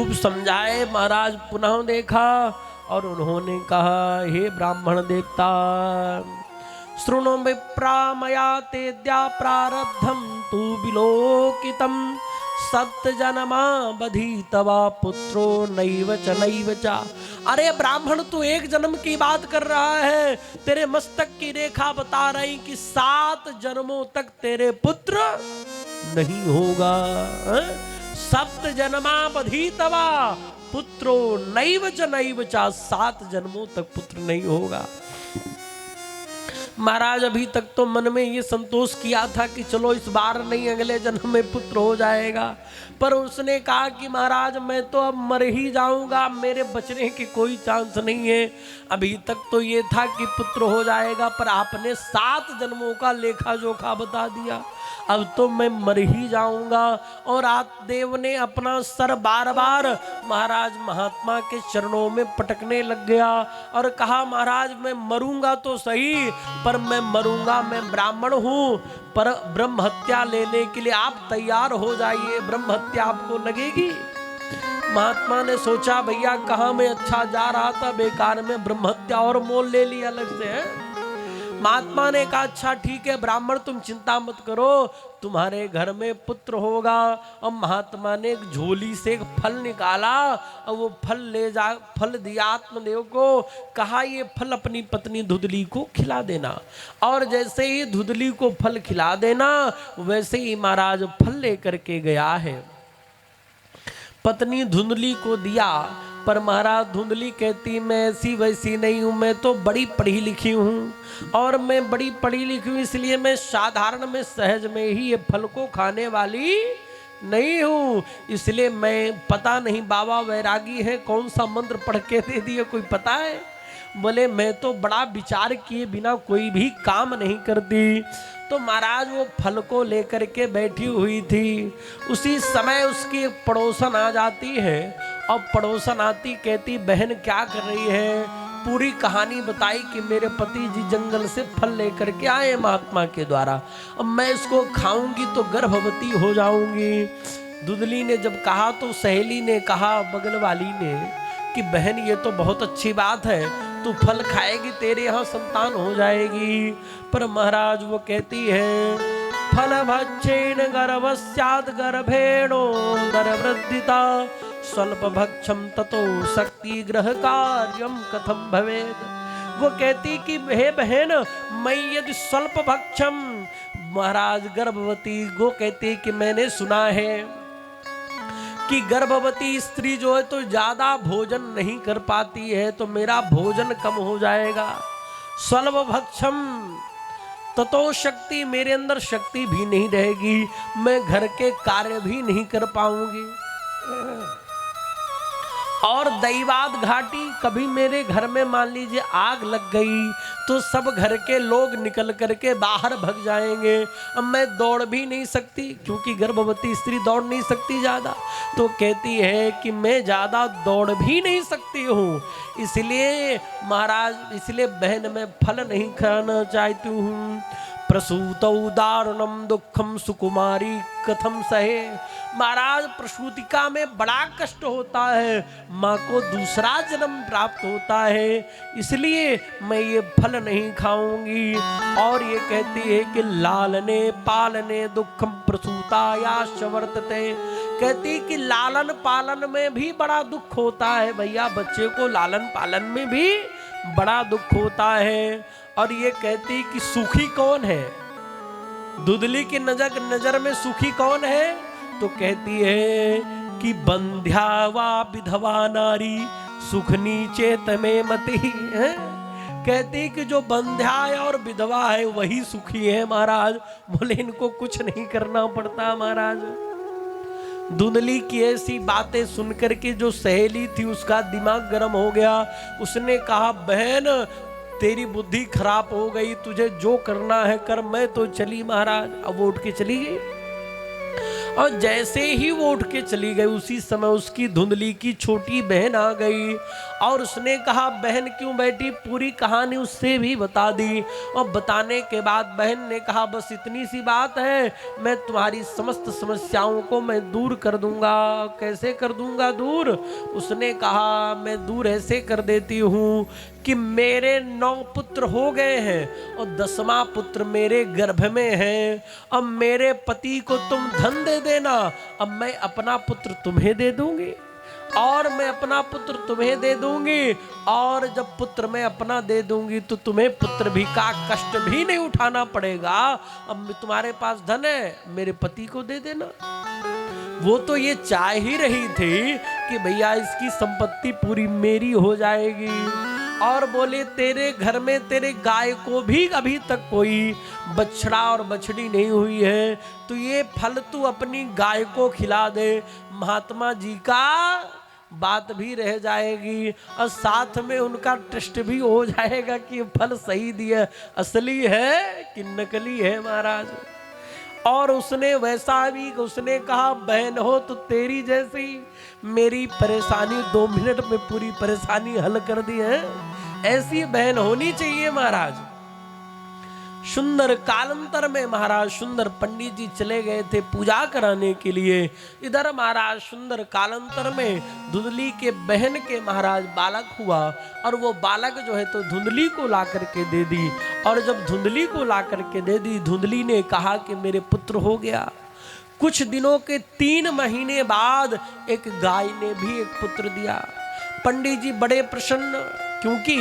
खूब समझाए महाराज, पुनः देखा और उन्होंने कहा, हे ब्राह्मण देवता, शृणु विप्रा मया तेद्या प्रारब्धम तु विलोकितम, सप्त जन्मा बधीतवा पुत्रो नैव च। अरे ब्राह्मण, तू एक जन्म की बात कर रहा है, तेरे मस्तक की रेखा बता रही कि 7 जन्मों तक तेरे पुत्र नहीं होगा। सप्त जन्मा बधीतवा पुत्रो नैव च, 7 जन्मों तक पुत्र नहीं होगा। महाराज अभी तक तो मन में ये संतोष किया था कि चलो इस बार नहीं अगले जन्म में पुत्र हो जाएगा, पर उसने कहा कि महाराज मैं तो अब मर ही जाऊंगा, मेरे बचने की कोई चांस नहीं है। अभी तक तो ये था कि पुत्र हो जाएगा, पर आपने 7 जन्मों का लेखा जोखा बता दिया, अब तो मैं मर ही जाऊंगा। और आप देव ने अपना सर बार बार महाराज महात्मा के चरणों में पटकने लग गया और कहा, महाराज मैं मरूंगा तो सही, पर मैं मरूंगा, मैं ब्राह्मण हूं, पर ब्रह्म हत्या लेने के लिए आप तैयार हो जाइए, ब्रह्म हत्या आपको लगेगी। महात्मा ने सोचा, भैया कहाँ मैं अच्छा जा रहा था, बेकार में ब्रह्म हत्या और मोल ले लिया अलग से है। महात्मा ने कहा, अच्छा ठीक है ब्राह्मण, तुम चिंता मत करो, तुम्हारे घर में पुत्र होगा। और महात्मा ने एक झोली से एक फल निकाला और वो फल दिया आत्मदेव को, कहा ये फल अपनी पत्नी धुंधली को खिला देना। और जैसे ही धुंधली को फल खिला देना, वैसे ही महाराज फल लेकर के गया है, पत्नी धुंधली को दिया। पर महाराज धुंधली कहती, मैं ऐसी वैसी नहीं हूं, मैं तो बड़ी पढ़ी लिखी हूं, और मैं बड़ी पढ़ी लिखी हूं इसलिए मैं साधारण में सहज में ही ये फल को खाने वाली नहीं हूं, इसलिए मैं, पता नहीं बाबा वैरागी है, कौन सा मंत्र पढ़ के दे दिए कोई पता है? बोले मैं तो बड़ा विचार किए बिना कोई भी काम नहीं करती। तो महाराज वो फल को लेकर के बैठी हुई थी, उसी समय उसकी एक पड़ोसन आ जाती है, और पड़ोसन आती कहती, बहन क्या कर रही है? पूरी कहानी बताई कि मेरे पति जी जंगल से फल लेकर के आए महात्मा के द्वारा, अब मैं इसको खाऊंगी तो गर्भवती हो जाऊंगी। धुंधली ने जब कहा तो सहेली ने कहा, बगल वाली ने, कि बहन ये तो बहुत अच्छी बात है, तू फल खाएगी तेरे यहाँ संतान हो जाएगी। पर महाराज वो कहती है, फल भक्षेण गर्भस्याद गर्भेणो गर्भवृद्धिता स्वल्प भक्षम ततो शक्ति ग्रह कार्यम कथम भवेद। वो कहती कि हे बहन, मैं यदि स्वल्प भक्षम, महाराज गर्भवती, वो कहती कि मैंने सुना है कि गर्भवती स्त्री जो है तो ज्यादा भोजन नहीं कर पाती है, तो मेरा भोजन कम हो जाएगा। स्वल्प भक्षम ततो शक्ति, मेरे अंदर शक्ति भी नहीं रहेगी, मैं घर के कार्य भी नहीं कर पाऊंगी। और दैवाद घाटी, कभी मेरे घर में मान लीजिए आग लग गई तो सब घर के लोग निकल करके बाहर भाग जाएंगे, अब मैं दौड़ भी नहीं सकती, क्योंकि गर्भवती स्त्री दौड़ नहीं सकती ज्यादा। तो कहती है कि मैं ज्यादा दौड़ भी नहीं सकती हूँ, इसलिए महाराज, इसलिए बहन मैं फल नहीं खाना चाहती हूँ। प्रसूतौ दारुणम दुखम सुकुमारी कथम सहे। महाराज प्रसूतिका में बड़ा कष्ट होता है, माँ को दूसरा जन्म प्राप्त होता है, इसलिए मैं ये फल नहीं खाऊंगी। और ये कहती है कि लालने पालने दुखम प्रसूतायाश्च वर्तते, कहती कि लालन पालन में भी बड़ा दुख होता है भैया, बच्चे को लालन पालन में भी बड़ा दुख होता है। और ये कहती कि सुखी कौन है, धुंधली की नजर में सुखी कौन है? तो कहती है कि बंध्या वा विधवा नारी सुखनी चेत में मति है। कहती कि जो बंध्या है और विधवा है वही सुखी है महाराज, बोले इनको कुछ नहीं करना पड़ता महाराज। धुंधली की ऐसी बातें सुनकर के जो सहेली थी उसका दिमाग गर्म हो गया, उसने कहा, बहन तेरी बुद्धि खराब हो गई, तुझे जो करना है कर, मैं तो चली महाराज। अब वो उठ के चली गई। और जैसे ही वो उठ के चली गई, उसी समय उसकी धुंधली की छोटी बहन आ गई और उसने कहा बहन क्यों बैठी, पूरी कहानी उससे भी बता दी। और बताने के बाद बहन ने कहा बस इतनी सी बात है, मैं तुम्हारी समस्त समस्याओं को मैं दूर कर दूंगा। कैसे कर दूंगा दूर? उसने कहा मैं दूर ऐसे कर देती हूँ कि मेरे 9 पुत्र हो गए हैं और 10वां पुत्र मेरे गर्भ में है। अब मेरे पति को तुम धन दे देना, अब मैं अपना पुत्र तुम्हें दे दूंगी और मैं अपना पुत्र तुम्हें दे दूंगी, और जब पुत्र मैं अपना दे दूंगी तो तुम्हें पुत्र भी का कष्ट भी नहीं उठाना पड़ेगा। अब तुम्हारे पास धन है, मेरे पति को दे देना। वो तो ये चाह ही रही थी कि भैया इसकी संपत्ति पूरी मेरी हो जाएगी। और बोले तेरे घर में तेरे गाय को भी अभी तक कोई बछड़ा और बछड़ी नहीं हुई है, तो ये फल तू अपनी गाय को खिला दे, महात्मा जी का बात भी रह जाएगी और साथ में उनका टेस्ट भी हो जाएगा कि ये फल सही दिया, असली है कि नकली है महाराज। और उसने वैसा भी, उसने कहा बहन हो तो तेरी जैसी, मेरी परेशानी 2 मिनट में पूरी परेशानी हल कर दी है, ऐसी बहन होनी चाहिए महाराज। सुंदर कालांतर में महाराज सुंदर पंडित जी चले गए थे पूजा कराने के लिए। इधर महाराज सुंदर कालांतर में धुंधली के बहन के महाराज बालक हुआ और वो बालक जो है तो धुंधली को ला करके दे दी। और जब धुंधली को ला करके दे दी, धुंधली ने कहा कि मेरे पुत्र हो गया। कुछ दिनों के 3 महीने बाद एक गाय ने भी एक पुत्र दिया। पंडित जी बड़े प्रसन्न, क्योंकि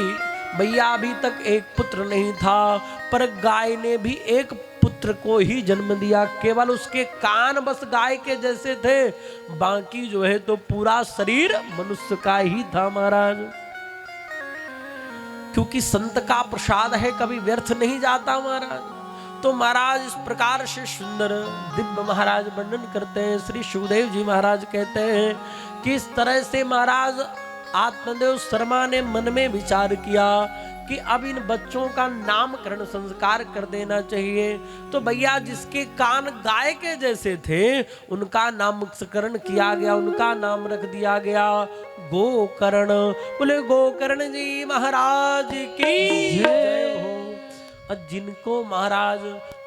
भैया अभी तक एक पुत्र नहीं था, पर गाय ने भी एक पुत्र को ही जन्म दिया। केवल उसके कान बस गाय के जैसे थे, बाकी जो है तो पूरा शरीर मनुष्य का ही था महाराज। क्योंकि संत का प्रसाद है, कभी व्यर्थ नहीं जाता महाराज। तो महाराज इस प्रकार से सुंदर दिव्य महाराज वर्णन करते हैं। श्री सुखदेव जी महाराज कहते हैं कि इस तरह से महाराज आत्मदेव शर्मा ने मन में विचार किया कि अब इन बच्चों का नामकरण संस्कार कर देना चाहिए। तो भैया जिसके कान गाय के जैसे थे उनका नामकरण किया गया, उनका नाम रख दिया गया गोकर्ण। बोले गोकर्ण जी महाराज की जय हो। और जिनको महाराज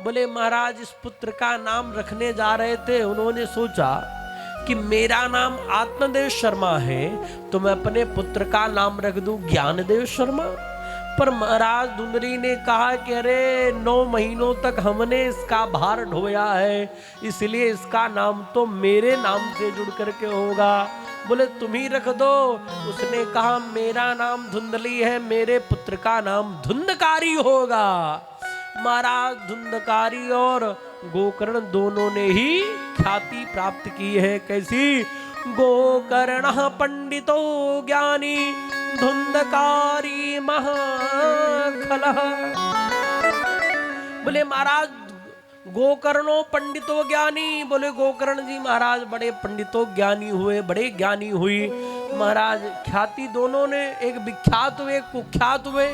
बोले महाराज इस पुत्र का नाम रखने जा रहे थे, उन्होंने सोचा कि मेरा नाम आत्मदेव शर्मा है तो मैं अपने पुत्र का नाम रख दूं ज्ञानदेव शर्मा। पर महाराज धुंधली ने कहा कि अरे 9 महीनों तक हमने इसका भार ढोया है, इसलिए इसका नाम तो मेरे नाम से जुड़ करके होगा। बोले तुम ही रख दो। उसने कहा मेरा नाम धुंधली है, मेरे पुत्र का नाम धुंधकारी होगा। महाराज धुंधकारी और गोकर्ण दोनों ने ही ख्याति प्राप्त की है। कैसी? गोकर्ण पंडितो ज्ञानी धुंधकारी महाखला। बोले महाराज गोकर्णो पंडितो ज्ञानी, बोले गोकर्ण जी महाराज बड़े पंडितो ज्ञानी हुए, बड़े ज्ञानी हुई महाराज। ख्याति दोनों ने, एक विख्यात हुए एक कुख्यात हुए।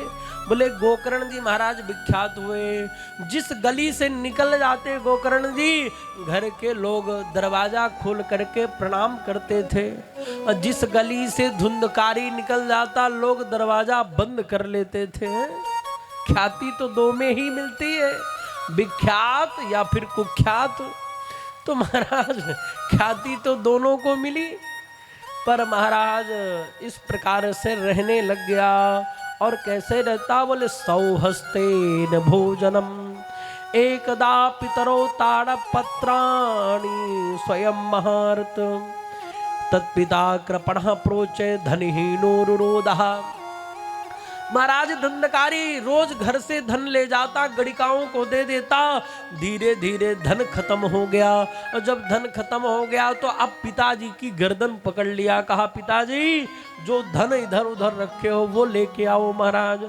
बोले गोकर्ण जी महाराज विख्यात हुए। जिस गली से निकल जाते गोकर्ण जी, घर के लोग दरवाजा खोल करके प्रणाम करते थे, और जिस गली से धुंधकारी निकल जाता लोग दरवाजा बंद कर लेते थे। ख्याति तो 2 में ही मिलती है, विख्यात या फिर कुख्यात। तो महाराज ख्याति तो दोनों को मिली, पर महाराज इस प्रकार से रहने लग गया। और कैसे रहता? बोले सौहस्तेन भोजनम एकदा पितरो ताड़पत्राणि स्वयं महारत तत्पिता कृपणः प्रोचे धनहीनो रुरोधः। महाराज धंधकारी रोज घर से धन ले जाता, गणिकाओं को दे देता। धीरे धीरे धन खत्म हो गया, और जब धन खत्म हो गया तो अब पिताजी की गर्दन पकड़ लिया। कहा पिताजी जो धन इधर उधर रखे हो वो लेके आओ महाराज।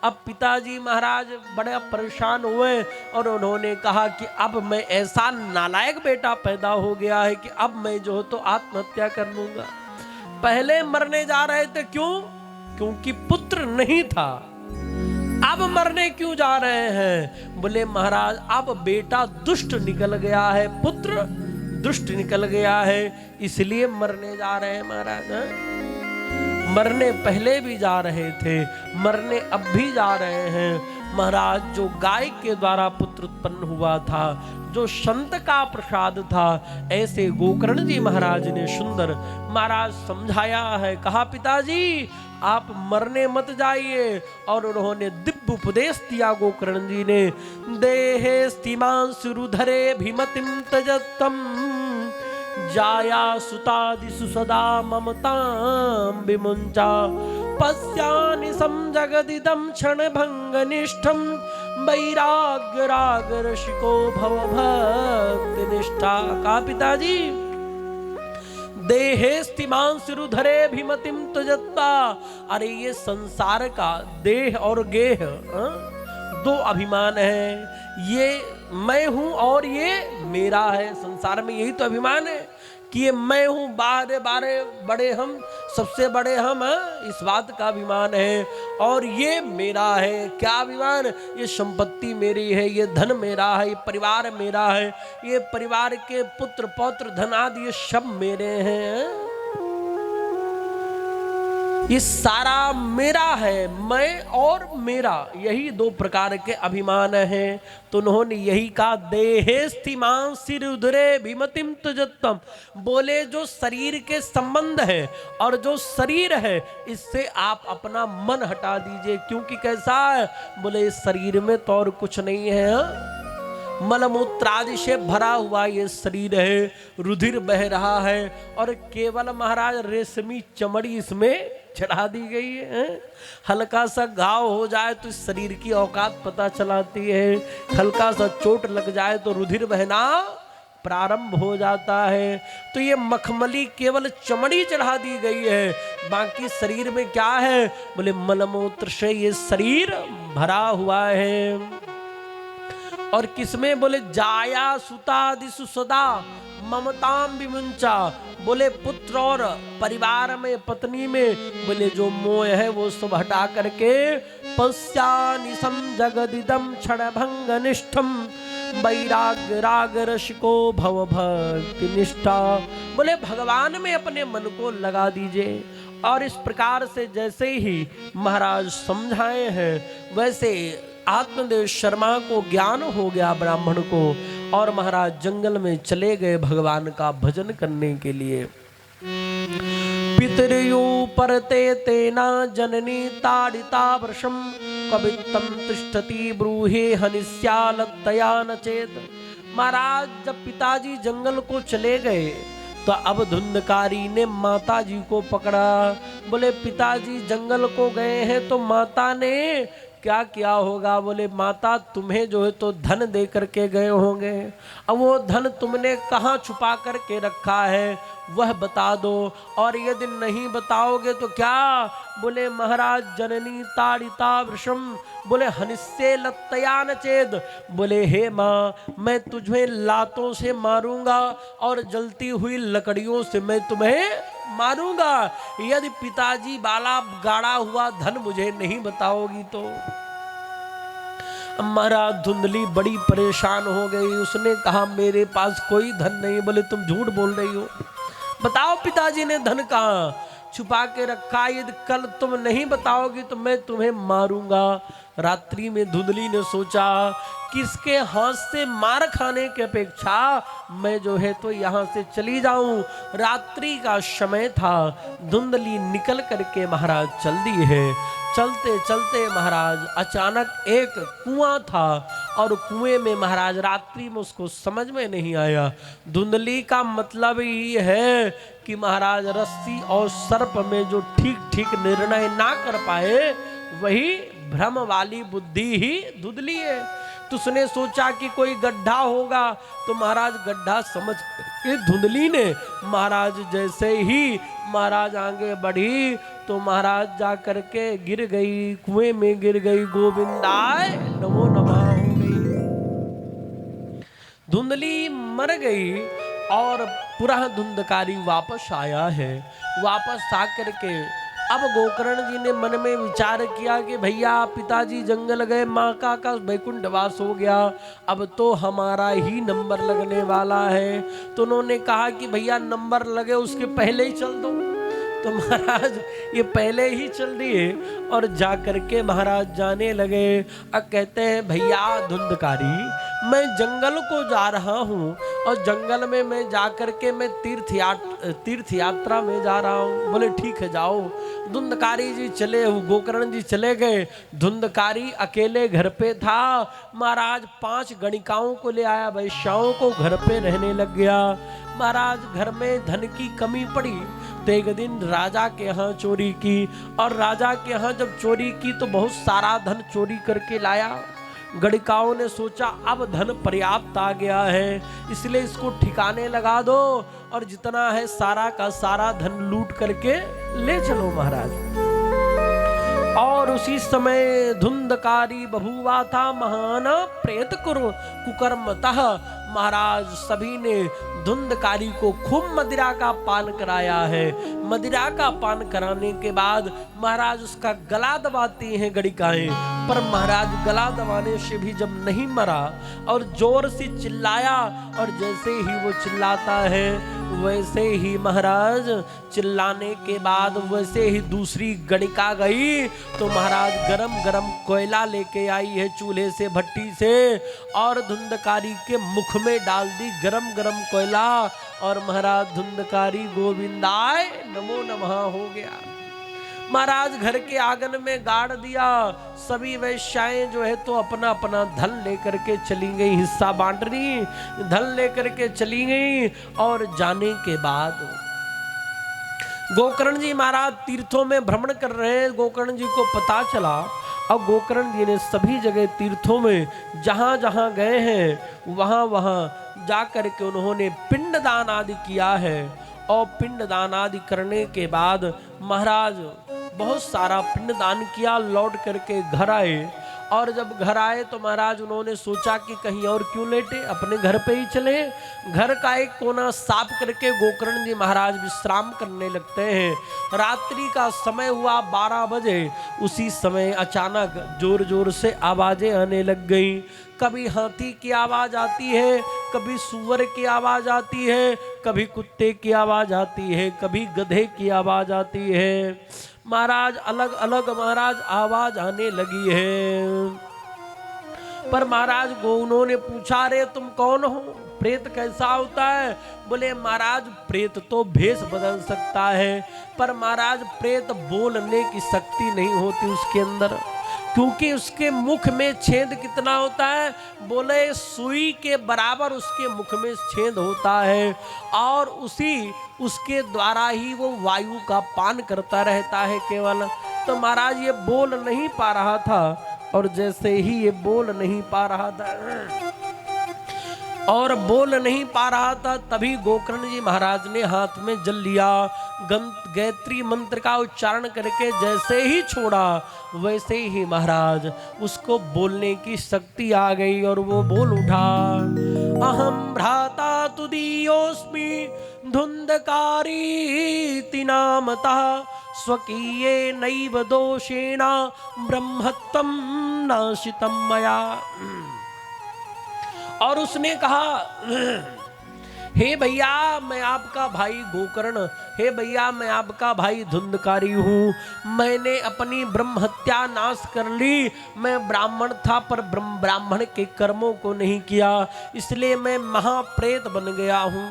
अब पिताजी महाराज बड़े परेशान हुए और उन्होंने कहा कि अब मैं ऐसा नालायक बेटा पैदा हो गया है कि अब मैं जो तो आत्महत्या कर लूंगा। पहले मरने जा रहे थे, क्यों? क्योंकि पुत्र नहीं था। अब मरने क्यों जा रहे हैं? बोले महाराज अब बेटा दुष्ट निकल गया है, पुत्र दुष्ट निकल गया है, इसलिए मरने जा रहे हैं महाराज। मरने पहले भी जा रहे थे, मरने अब भी जा रहे हैं महाराज। जो गाय के द्वारा पुत्र उत्पन्न हुआ था, जो संत का प्रसाद था, ऐसे गोकर्ण जी महाराज ने सुंदर महाराज समझाया है। कहा पिताजी आप मरने मत जाइए, और उन्होंने दिव्य उपदेश दिया गोकर्ण जी ने। देहे स्थिमांसुरुधरे भीमतिम तजतम जाया सुतादिषु सदा ममतां विमुञ्चा पश्यानि संजगदिदं क्षणभङ्गनिष्ठं वैराग्य राग रसिको भव भक्ति निष्ठा। का पिताजी देहे स्थिमांसुरुधरे भीमतिम तजत्ता। अरे ये संसार का देह और गेह दो अभिमान है, ये मैं हूं और ये मेरा है। संसार में यही तो अभिमान है कि ये मैं हूं, बारे बारे बड़े हम, सबसे बड़े हम, इस बात का अभिमान है। और ये मेरा है, क्या अभिमान? ये संपत्ति मेरी है, ये धन मेरा है, ये परिवार मेरा है, ये परिवार के पुत्र पौत्र धन आदि ये सब मेरे हैं। ये सारा मेरा है, मैं और मेरा, यही दो प्रकार के अभिमान हैं। तो उन्होंने यही कहा देहेस्थिमांसिरुधरे भीमतिम तुजत्तम। बोले जो शरीर के संबंध है और जो शरीर है इससे आप अपना मन हटा दीजिए। क्योंकि कैसा है? बोले इस शरीर में तो और कुछ नहीं है, मलमूत्रादि से भरा हुआ ये शरीर है, रुधिर बह रहा है और केवल महाराज रेशमी चमड़ी इसमें चढ़ा दी गई है। हल्का सा घाव हो जाए तो इस शरीर की औकात पता चलाती है, हल्का सा चोट लग जाए तो रुधिर बहना प्रारंभ हो जाता है। तो ये मखमली केवल चमड़ी चढ़ा दी गई है, बाकी शरीर में क्या है? बोले मलमूत्र से ये शरीर भरा हुआ है। और किसमें? बोले जाया सुतादिषु सदा ममताम विमुंचा। बोले पुत्र और परिवार में, पत्नी में, बोले जो मोह है वो सब हटा करके पश्यानि जगदिदम क्षणभंग निष्ठम वैराग्य राग रसिको भव भक्ति निष्ठा। बोले भगवान में अपने मन को लगा दीजिए। और इस प्रकार से जैसे ही महाराज समझाए हैं वैसे आत्मदेव शर्मा को ज्ञान हो गया ब्राह्मण को, और महाराज जंगल में चले गए भगवान का भजन करने के लिए। पितृयु परते तेना जननी ताड़िता वृषम कवित्तम तिष्ठति ब्रूहे हनिस्यालतया न चेत। महाराज जब पिताजी जंगल को चले गए तो अब धुंधकारी ने माता जी को पकड़ा। बोले पिताजी जंगल को गए हैं तो माता ने क्या किया होगा? बोले माता तुम्हें जो है तो धन दे करके गए होंगे, अब वो धन तुमने कहाँ छुपा करके रखा है वह बता दो, और यदि नहीं बताओगे तो क्या? बोले महाराज जननी ताड़िता वृषम, बोले हनिस्से लत्तया न चेद। बोले हे माँ मैं तुझे लातों से मारूंगा और जलती हुई लकड़ियों से मैं तुम्हें मारूंगा, यदि पिताजी वाला गाड़ा हुआ धन मुझे नहीं बताओगी तो। महाराज धुंधली बड़ी परेशान हो गई, उसने कहा मेरे पास कोई धन नहीं। बोले तुम झूठ बोल रही हो, बताओ पिताजी ने धन कहाँ छुपा के रखा, यदि कल तुम नहीं बताओगी तो मैं तुम्हें मारूंगा। रात्रि में धुंधली ने सोचा किसके हाथ से मार खाने की अपेक्षा मैं जो है तो यहाँ से चली जाऊं। रात्रि का समय था, धुंधली निकल करके महाराज चल दी है। चलते चलते महाराज अचानक एक कुआं था, और कुएं में महाराज रात्रि में उसको समझ में नहीं आया। धुंधली का मतलब ये है कि महाराज रस्सी और सर्प में जो ठीक ठीक निर्णय ना कर पाए वही भ्रम वाली बुद्धि ही धुंधली है। तो उसने सोचा कि कोई गड्ढा होगा, तो महाराज गड्ढा समझ के धुंधली ने महाराज जैसे ही महाराज आगे बढ़ी तो महाराज जा करके गिर गई, कुएं में गिर गई, गोविंदाय नमो नमः हो गई। धुंधली मर गई और पुनः धुंधकारी वापस आया है। वापस आकर के अब गोकर्ण जी ने मन में विचार किया कि भैया पिताजी जंगल गए, माँ का वैकुंठवास हो गया, अब तो हमारा ही नंबर लगने वाला है। तो उन्होंने कहा कि भैया नंबर लगे उसके पहले ही चल दो। तो महाराज ये पहले ही चल दिए और जा करके महाराज जाने लगे। अब कहते हैं भैया धुंधकारी, मैं जंगल को जा रहा हूँ और जंगल में मैं जा करके मैं तीर्थ यात्रा में जा रहा हूँ। बोले ठीक है जाओ। धुंधकारी जी चले, गोकर्ण जी चले गए। धुंधकारी अकेले घर पे था। महाराज 5 गणिकाओं को ले आया, वैश्याओं को घर पे रहने लग गया। महाराज घर में धन की कमी पड़ी तो एक दिन राजा के यहाँ चोरी की, और राजा के यहाँ जब चोरी की तो बहुत सारा धन चोरी करके लाया। गणिकाओं ने सोचा अब धन पर्याप्त आ गया है, इसलिए इसको ठिकाने लगा दो और जितना है सारा का सारा धन लूट करके ले चलो महाराज। और उसी समय धुंधकारी बभुआ था महान प्रेत कुकर्मतः। महाराज सभी ने धुंधकारी को खूब मदिरा का पान कराया है। मदिरा का पान कराने के बाद महाराज उसका गला दबाती हैं गणिकाएं, पर महाराज गला दबाने से भी जब नहीं मरा और जोर से चिल्लाया, और जैसे ही वो चिल्लाता है वैसे ही महाराज चिल्लाने के बाद वैसे ही दूसरी गणिका गई तो महाराज गरम गरम कोयला लेके आई है चूल्हे से, भट्टी से, और धुंधकारी के मुख में डाल दी गरम गरम कोयला, और महाराज धुंधकारी गोविंदाय नमो नमः हो गया। महाराज घर के आंगन में गाड़ दिया। सभी वैश्याएं जो है तो अपना अपना धन लेकर के चली गई, हिस्सा बांट रही, धन लेकर के चली गई। और जाने के बाद गोकर्ण जी महाराज तीर्थों में भ्रमण कर रहे हैं। गोकर्ण जी को पता चला। अब गोकर्ण जी ने सभी जगह तीर्थों में जहां जहां गए हैं वहां वहां जा करके उन्होंने पिंडदान आदि किया है। और पिंडदान आदि करने के बाद महाराज बहुत सारा पिंडदान किया, लौट करके घर आए। और जब घर आए तो महाराज उन्होंने सोचा कि कहीं और क्यों लेटे, अपने घर पे ही चले। घर का एक कोना साफ करके गोकर्ण जी महाराज विश्राम करने लगते हैं। रात्रि का समय हुआ 12 बजे। उसी समय अचानक जोर जोर से आवाजें आने लग गई। कभी हाथी की आवाज आती है, कभी सूअर की आवाज आती है, कभी कुत्ते की आवाज आती है, कभी गधे की आवाज आती है। महाराज अलग अलग महाराज आवाज आने लगी है। पर महाराज उन्होंने पूछा रे तुम कौन हो, प्रेत कैसा होता है? बोले महाराज प्रेत तो भेष बदल सकता है, पर महाराज प्रेत बोलने की शक्ति नहीं होती उसके अंदर, क्योंकि उसके मुख में छेद कितना होता है? बोले सुई के बराबर उसके मुख में छेद होता है, और उसके द्वारा ही वो वायु का पान करता रहता है केवल। तो महाराज ये बोल नहीं पा रहा था, और जैसे ही ये बोल नहीं पा रहा था तभी गोकर्ण जी महाराज ने हाथ में जल लिया। गायत्री मंत्र का उच्चारण करके जैसे ही छोड़ा वैसे ही महाराज उसको बोलने की शक्ति आ गई, और वो बोल उठा, अहम भ्राता तुदीयोस्मि धुंधकारी नामतः स्वकीये नैव दोषेण ब्रह्मत्वं नाशितं मया। और उसने कहा, हे भैया मैं आपका भाई गोकर्ण, हे भैया मैं आपका भाई धुंधकारी हूँ। मैंने अपनी ब्रह्म हत्या नाश कर ली। मैं ब्राह्मण था पर ब्राह्मण के कर्मों को नहीं किया, इसलिए मैं महाप्रेत बन गया हूँ।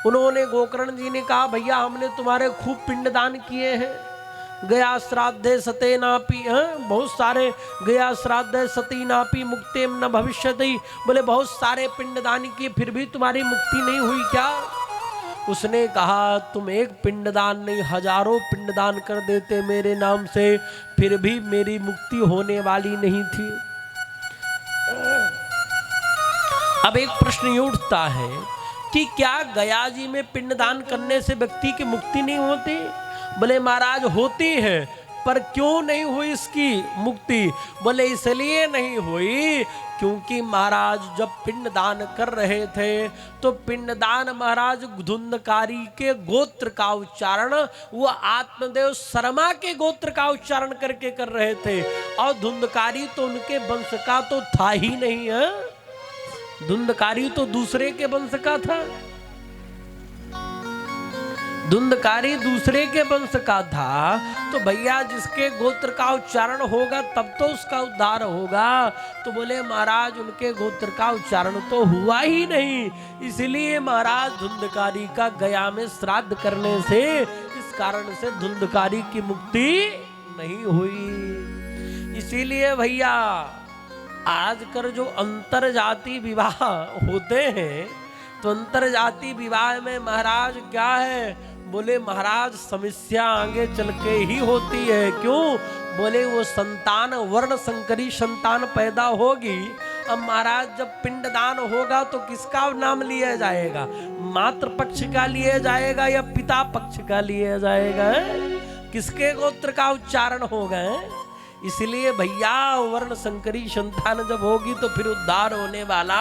उन्होंने गोकर्ण जी ने कहा, भैया हमने तुम्हारे खूब पिंडदान किए हैं, गया श्राद्धे सते नापी, बहुत सारे गया श्राद्धे सती नापी मुक्तेम न भविष्यति। बोले बहुत सारे पिंडदान किए फिर भी तुम्हारी मुक्ति नहीं हुई क्या? उसने कहा, तुम एक पिंडदान नहीं हजारों पिंडदान कर देते मेरे नाम से, फिर भी मेरी मुक्ति होने वाली नहीं थी। अब एक प्रश्न उठता है कि क्या गया जी में पिंडदान करने से व्यक्ति की मुक्ति नहीं होती? बोले महाराज होती है, पर क्यों नहीं हुई इसकी मुक्ति? बोले इसलिए नहीं हुई क्योंकि महाराज जब पिंडदान कर रहे थे तो पिंडदान महाराज धुंधकारी के गोत्र का उच्चारण वो आत्मदेव शर्मा के गोत्र का उच्चारण करके कर रहे थे, और धुंधकारी तो उनके वंश का तो था ही नहीं है, धुंधकारी तो दूसरे के वंश का था, धुंधकारी दूसरे के वंश का था। तो भैया जिसके गोत्र का उच्चारण होगा तब तो उसका उद्धार होगा। तो बोले महाराज उनके गोत्र का उच्चारण तो हुआ ही नहीं, इसलिए महाराज धुंधकारी का गया में श्राद्ध करने से इस कारण से धुंधकारी की मुक्ति नहीं हुई। इसीलिए भैया आजकल जो अंतर जाति विवाह होते हैं तो अंतर जाति विवाह में महाराज क्या है? बोले महाराज समस्या आगे चल के ही होती है। क्यों? बोले वो संतान वर्ण संकरी संतान पैदा होगी। अब महाराज जब पिंडदान होगा तो किसका नाम लिया जाएगा? मातृ पक्ष का लिया जाएगा या पिता पक्ष का लिया जाएगा? किसके गोत्र का उच्चारण होगा? इसलिए भैया वर्ण संकरी संतान जब होगी तो फिर उद्धार होने वाला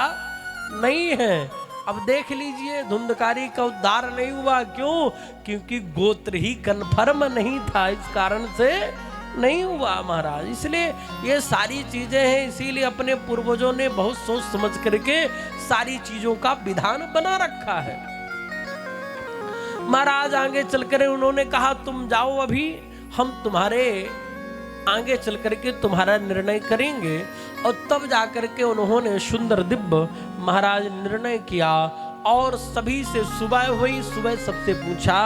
नहीं है। अब देख लीजिए धुंधकारी का उद्धार नहीं हुआ। क्यों? क्योंकि गोत्र ही कन्फर्म नहीं था, इस कारण से नहीं हुआ महाराज। इसलिए ये सारी चीजें हैं, इसीलिए अपने पूर्वजों ने बहुत सोच समझ करके सारी चीजों का विधान बना रखा है। महाराज आगे चलकर उन्होंने कहा तुम जाओ, अभी हम तुम्हारे आगे चल करके तुम्हारा निर्णय करेंगे। और तब जाकर के उन्होंने सुंदर दिव्य महाराज निर्णय किया और सभी से सुबह हुई। सुबह सबसे पूछा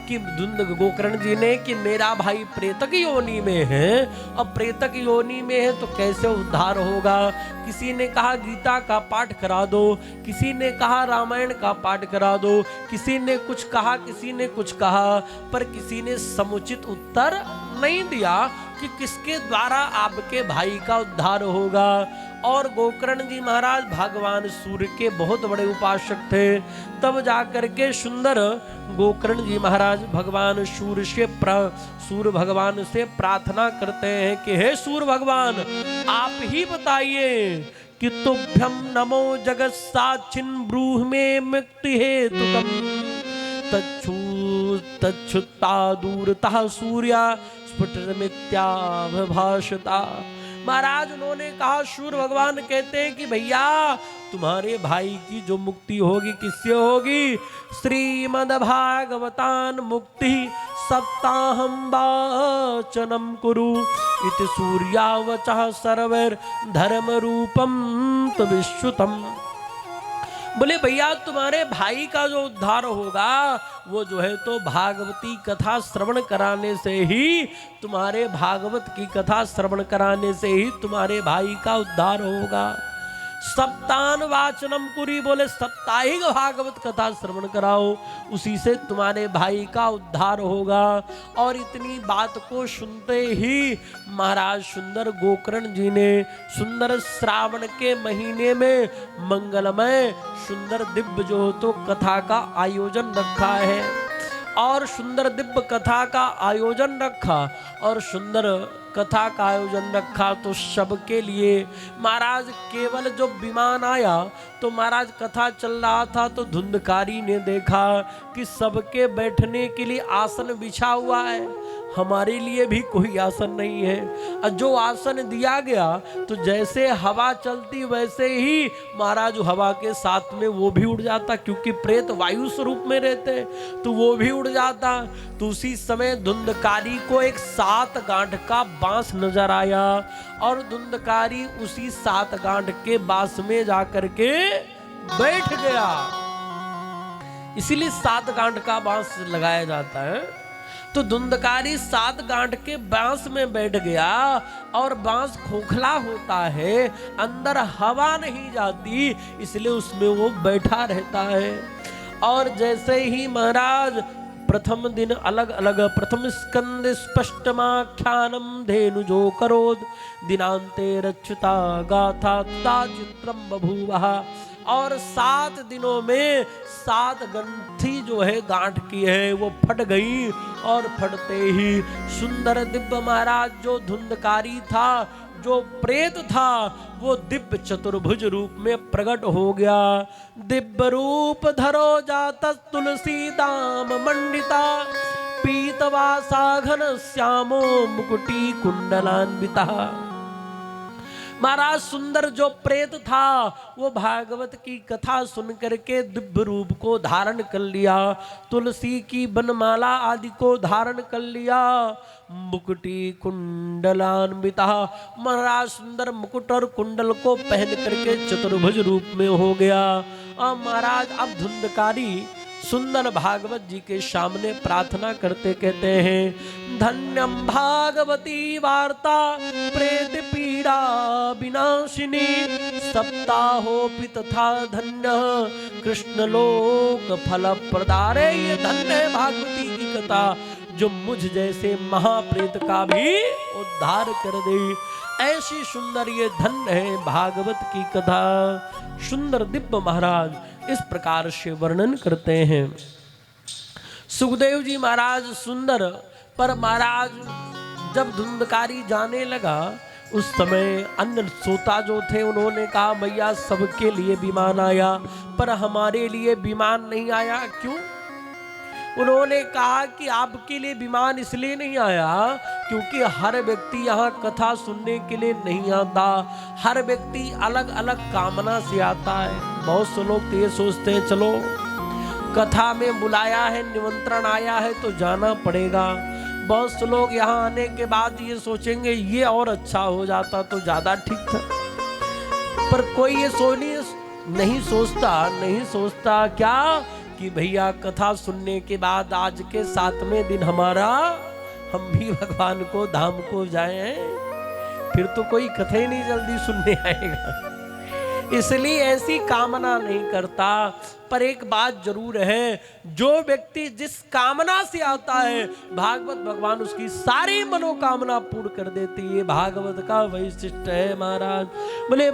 कि गोकर्ण जी ने कि मेरा भाई प्रेतक योनि में है, अब प्रेतक योनि में है तो कैसे उद्धार होगा? किसी ने कहा गीता का पाठ करा दो, किसी ने कहा रामायण का पाठ करा दो, किसी ने कुछ कहा, किसी ने कुछ कहा, पर किसी ने समुचित उत्तर नहीं दिया कि किसके द्वारा आपके भाई का उद्धार होगा। और गोकर्ण जी महाराज भगवान सूर्य के बहुत बड़े उपासक थे। तब जाकर के सुंदर गोकर्ण जी महाराज भगवान सूर्य भगवान से प्रार्थना करते हैं कि हे सूर्य भगवान आप ही बताइए कि तुभ्यम नमो जगत साक्षिन् ब्रूहि मे मुक्ति हेतुकम् तच्छुत्ता दूरतः सूर्या स्फुटमित्याभाषता। महाराज उन्होंने कहा, सूर्य भगवान कहते हैं कि भैया तुम्हारे भाई की जो मुक्ति होगी किससे होगी? श्रीमद्भागवतान मुक्ति सप्ताहं वाचनम कुरु इति सूर्यावचः सर्वैर धर्म रूपम तविश्रुतम्। बोले भैया तुम्हारे भाई का जो उद्धार होगा वो जो है तो भागवती कथा श्रवण कराने से ही, तुम्हारे भागवत की कथा श्रवण कराने से ही तुम्हारे भाई का उद्धार होगा। सप्तान वाचनम कुरी, बोले साप्ताहिक भागवत कथा श्रवण कराओ, उसी से तुम्हारे भाई का उद्धार होगा। और इतनी बात को सुनते ही महाराज सुंदर गोकर्ण जी ने सुंदर श्रावण के महीने में मंगलमय सुंदर दिव्य जो तो कथा का आयोजन रखा है, और सुंदर दिव्य कथा का आयोजन रखा और सुंदर कथा का आयोजन रखा। तो सबके लिए महाराज केवल जो विमान आया तो महाराज कथा चल रहा था तो धुंधकारी ने देखा कि सबके बैठने के लिए आसन बिछा हुआ है, हमारे लिए भी कोई आसन नहीं है। और जो आसन दिया गया तो जैसे हवा चलती वैसे ही महाराज हवा के साथ में वो भी उड़ जाता, क्योंकि प्रेत वायु स्वरूप में रहते तो वो भी उड़ जाता। तो उसी समय धुंधकारी को एक 7 गांठ का बांस नजर आया और धुंधकारी उसी 7 गांठ के बांस में जाकर के बैठ गया। इसीलिए 7 गांठ का बांस लगाया जाता है। तो धुंधकारी 7 गांठ के बांस में बैठ गया और बांस खोखला होता है, अंदर हवा नहीं जाती, इसलिए उसमें वो बैठा रहता है। और जैसे ही महाराज प्रथम दिन अलग अलग प्रथम स्कंद स्पष्टमाख्यानम धेनुजो करोद दिनांते रक्षिता गाथा ता चित्रम बभूवः। और 7 दिनों में 7 ग्रंथि जो है गांठ की है वो फट गई, और फटते ही सुंदर दिव्य महाराज जो धुंधकारी था, जो प्रेत था, वो दिव्य चतुर्भुज रूप में प्रकट हो गया। दिव्य रूप धरो जात तुलसी दाम मंडिता, पीतवासा घन श्यामो मुकुटी कुंडलान्विता। महाराज सुंदर जो प्रेत था वो भागवत की कथा सुन करके दिव्य रूप को धारण कर लिया, तुलसी की बनमाला आदि को धारण कर लिया, मुकुटी कुंडलान्विता। महाराज सुंदर मुकुट और कुंडल को पहन करके चतुर्भुज रूप में हो गया। और महाराज अब धुंधकारी सुंदर भागवत जी के सामने प्रार्थना करते कहते हैं, धन्यम भागवती वार्ता प्रेत पीड़ा विनाशिनी, सप्ताहोपि तथा धन्य कृष्ण लोक फल प्रदारे। ये धन्य है भागवती की कथा जो मुझ जैसे महाप्रेत का भी उद्धार कर दे। ऐसी सुंदर ये धन्य है भागवत की कथा। सुंदर दिव्य महाराज इस प्रकार से वर्णन करते हैं। सुखदेव जी महाराज सुंदर पर महाराज जब धुंधकारी जाने लगा उस समय अन्य श्रोता जो थे उन्होंने कहा, भैया सबके लिए विमान आया पर हमारे लिए विमान नहीं आया, क्यों? उन्होंने कहा कि आपके लिए विमान इसलिए नहीं आया क्योंकि हर व्यक्ति यहाँ कथा सुनने के लिए नहीं आता, हर व्यक्ति अलग अलग कामना से आता है। बहुत से लोग तो ये सोचते हैं चलो कथा में बुलाया है, निमंत्रण आया है तो जाना पड़ेगा। बहुत से लोग यहाँ आने के बाद ये सोचेंगे ये और अच्छा हो जाता तो ज्यादा ठीक था, पर कोई ये नहीं सोचता क्या कि भैया कथा सुनने के बाद आज के 7वें दिन हम भी भगवान को धाम को जाएं, फिर तो कोई कथा ही नहीं जल्दी सुनने आएगा। इसलिए ऐसी कामना नहीं करता। पर एक बात जरूर है, जो व्यक्ति जिस कामना से आता है भागवत भगवान उसकी सारी मनोकामना पूर्ण कर देती है। भागवत का वैशिष्ट है महाराज। बोले